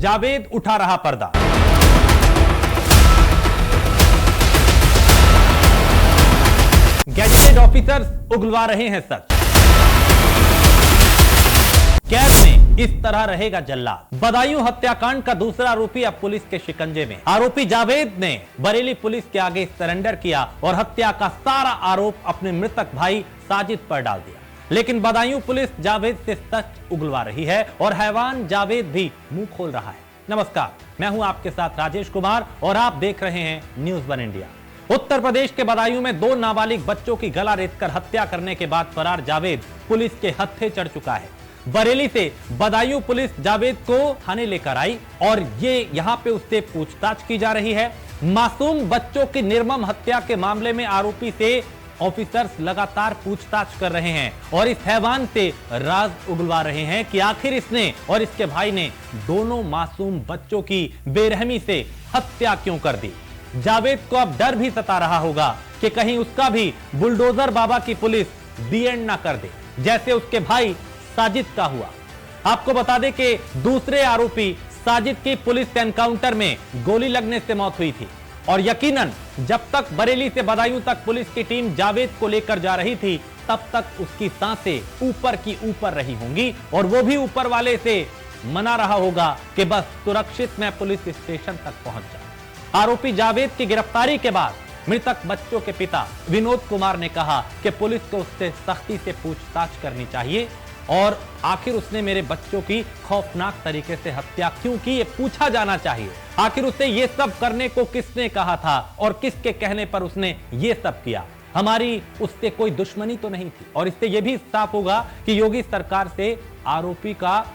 जावेद उठा रहा पर्दा। गैजेटेड ऑफिसर्स उगलवा रहे हैं सच। कैद में इस तरह रहेगा जल्लाद। बदायूं हत्याकांड का दूसरा आरोपी अब पुलिस के शिकंजे में। आरोपी जावेद ने बरेली पुलिस के आगे सरेंडर किया और हत्या का सारा आरोप अपने मृतक भाई साजिद पर डाल दिया। लेकिन बदायूं पुलिस जावेद से सच उगलवा रही है और हैवान जावेद भी मुंह खोल रहा है। नमस्कार, मैं हूं आपके साथ राजेश कुमार और आप देख रहे हैं news one India. Uttar Pradesh के बदायूं में 2 नाबालिग बच्चों की गला रेतकर हत्या करने के बाद फरार जावेद पुलिस के हत्थे चढ़ चुका है। बरेली से बदायूं पुलिस जावेद को थाने लेकर आई और यहां पे उससे पूछताछ की जा रही है। मासूम बच्चों की निर्मम हत्या के मामले में आरोपी से ऑफिसर्स लगातार पूछताछ कर रहे हैं और इस हैवान से राज उगलवा रहे हैं कि आखिर इसने और इसके भाई ने दोनों मासूम बच्चों की बेरहमी से हत्या क्यों कर दी। जावेद को अब डर भी सता रहा होगा कि कहीं उसका भी बुलडोजर बाबा की पुलिस दी एंड ना कर दे, जैसे उसके भाई साजिद का हुआ। आपको बता दें कि दूसरे आरोपी साजिद की पुलिस एनकाउंटर में गोली लगने से मौत हुई थी और यकीनन जब तक बरेली से बदायूं तक पुलिस की टीम जावेद को लेकर जा रही थी तब तक उसकी सांसें ऊपर की ऊपर रही होंगी और वो भी ऊपर वाले से मना रहा होगा कि बस सुरक्षित मैं पुलिस स्टेशन तक पहुंच जाऊं। आरोपी जावेद की गिरफ्तारी के बाद मृतक बच्चों के पिता विनोद कुमार ने कहा कि पुलिस को उससे सख्ती से पूछताछ करनी चाहिए और आखिर उसने मेरे बच्चों की खौफनाक तरीके से हत्या क्यों की, ये पूछा जाना चाहिए। आखिर उसे ये सब करने को किसने कहा था और किसके कहने पर उसने ये सब किया। हमारी उससे कोई दुश्मनी तो नहीं थी। और इससे यह भी साफ होगा कि योगी सरकार से आरोपी का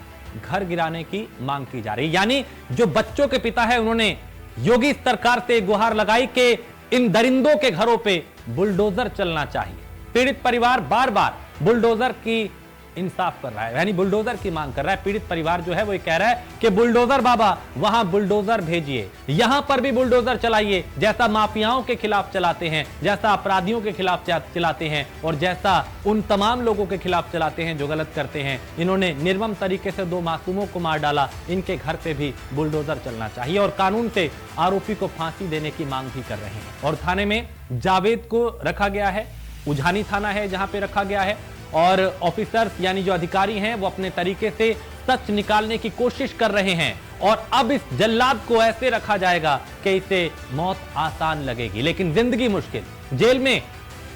घर गिराने की मांग की जा रही। यानी जो बच्चों के पिता है उन्होंने योगी सरकार से गुहार लगाई कि इन दरिंदों के घरों पे बुलडोजर चलना चाहिए। पीड़ित परिवार बार बार बुलडोजर की इंसाफ कर रहा है, यानी बुलडोजर की मांग कर रहा है। पीड़ित परिवार जो है वो कह रहा है कि बुलडोजर बाबा वहां बुलडोजर भेजिए, यहां पर भी बुलडोजर चलाइए, जैसा माफियाओं के खिलाफ चलाते हैं, जैसा अपराधियों के खिलाफ चलाते हैं और जैसा उन तमाम लोगों के खिलाफ चलाते हैं जो गलत करते हैं। इन्होंने निर्मम तरीके से 2 मासूमों को मार डाला, इनके घर पे भी बुलडोजर चलना चाहिए और कानून से आरोपी को फांसी देने की मांग भी कर रहे हैं। और थाने में जावेद को रखा गया है, उझानी थाना है जहां पे रखा गया है और ऑफिसर्स यानी जो अधिकारी हैं वो अपने तरीके से सच निकालने की कोशिश कर रहे हैं और अब इस जल्लाद को ऐसे रखा जाएगा कि इसे मौत आसान लगेगी लेकिन जिंदगी मुश्किल। जेल में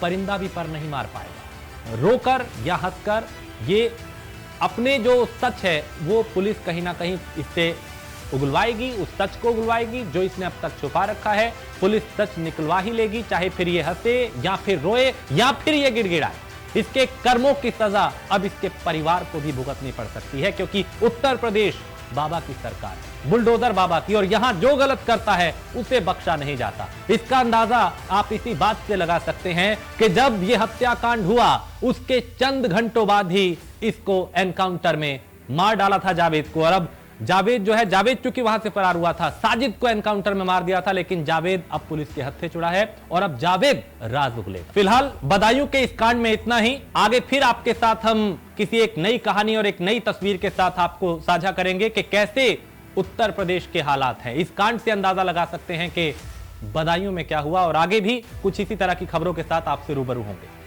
परिंदा भी पर नहीं मार पाएगा। रोकर या हंसकर ये अपने जो सच है वो पुलिस कहीं ना कहीं इससे उगलवाएगी, उस सच को उगलवाएगी जो इसने अब तक छुपा रखा है। पुलिस सच निकलवा ही लेगी, चाहे फिर ये हंसे या फिर रोए या फिर ये गिड़गिड़ाए। इसके कर्मों की सजा अब इसके परिवार को भी भुगतनी पड़ सकती है क्योंकि उत्तर प्रदेश बाबा की सरकार है, बुलडोजर बाबा की, और यहां जो गलत करता है उसे बख्शा नहीं जाता। इसका अंदाजा आप इसी बात से लगा सकते हैं कि जब यह हत्याकांड हुआ उसके चंद घंटों बाद ही इसको एनकाउंटर में मार डाला था जावेद को। और अब जावेद जो है, जावेद चूंकि वहां से फरार हुआ था, साजिद को एनकाउंटर में मार दिया था, लेकिन जावेद अब पुलिस के हत्थे चुड़ा है और अब जावेद राज उगलेगा। फिलहाल बदायूं के इस कांड में इतना ही। आगे फिर आपके साथ हम किसी एक नई कहानी और एक नई तस्वीर के साथ आपको साझा करेंगे कि कैसे उत्तर प्रदेश के हालात हैं। इस कांड से अंदाजा लगा सकते हैं कि बदायूं में क्या हुआ और आगे भी कुछ इसी तरह की खबरों के साथ आपसे रूबरू होंगे।